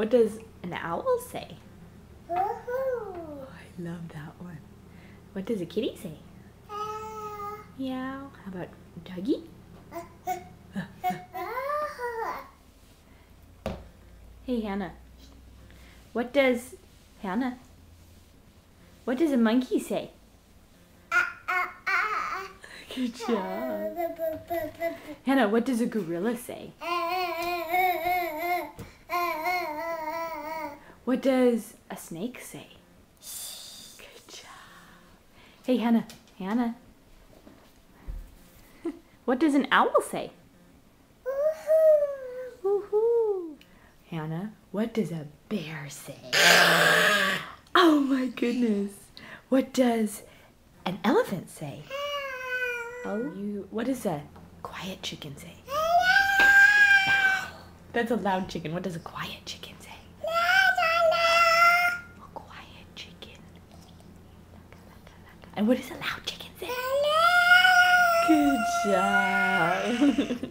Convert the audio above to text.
What does an owl say? Woohoo! I love that one. What does a kitty say? Meow. How about Dougie? Hey, Hannah. What does What does a monkey say? Good job. Hannah, what does a gorilla say? What does a snake say? Good job. Hey, Hannah. Hannah. What does an owl say? Woohoo. Hannah, what does a bear say? Oh my goodness. What does an elephant say? Oh, what does a quiet chicken say? That's a loud chicken. What does a quiet chicken say? A quiet chicken. And what does a loud chicken say? Good job.